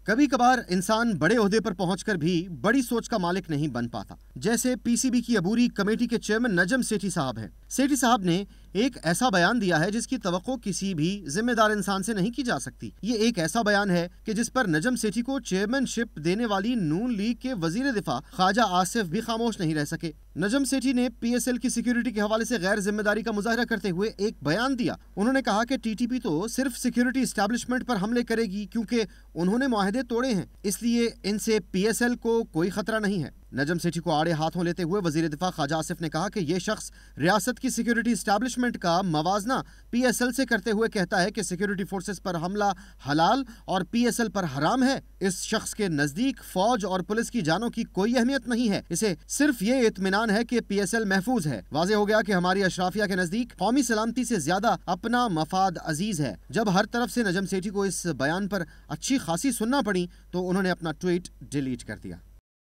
کبھی کبھار انسان بڑے عہدے پر پہنچ کر بھی بڑی سوچ کا مالک نہیں بن پاتا، جیسے پی سی بی کی عبوری کمیٹی کے چیئرمین نجم سیٹھی صاحب ہیں۔ سیٹھی صاحب نے ایک ایسا بیان دیا ہے جس کی توقع کسی بھی ذمہ دار انسان سے نہیں کی جا سکتی۔ یہ ایک ایسا بیان ہے کہ جس پر نجم سیٹھی کو چیئرمین شپ دینے والی نون لیگ کے وزیر دفاع خواجہ آصف بھی خاموش نہیں رہ سکے۔ نجم سیٹھی نے پی ایس ایل کی سیکیورٹی کے حوالے سے غیر ذمہ داری کا مظاہرہ کرتے ہوئے ایک بیان دیا۔ انہوں نے کہا کہ ٹی ٹی پی تو صرف سیکیورٹی اسٹیبلشمنٹ پر حملے کرے گی کیونکہ انہوں نے معاہدے توڑے ہیں، اس لیے ان سے پی ایس ایل کو کوئی خطرہ نہیں ہے۔ نجم سیٹھی کو آڑے ہاتھوں لیتے ہوئے وزیر دفاع خواجہ آصف نے کہا کہ یہ شخص ریاست کی سیکیورٹی اسٹیبلشمنٹ کا موازنہ پی ایس ایل سے کرتے ہوئے کہتا ہے کہ سیکیورٹی فورسز پر حملہ حلال اور پی ایس ایل پر حرام ہے۔ اس شخص کے نزدیک فوج اور پولیس کی جانوں کی کوئی اہمیت نہیں ہے، اسے صرف یہ اطمینان ہے کہ پی ایس ایل محفوظ ہے۔ واضح ہو گیا کہ ہماری اشرافیہ کے نزدیک قومی سلامتی سے زیادہ اپنا مفاد عزیز ہے۔ جب ہر طرف سے نجم سیٹھی کو اس بیان پر اچھی خاصی سننا پڑی تو انہوں نے اپنا ٹویٹ ڈیلیٹ کر دیا۔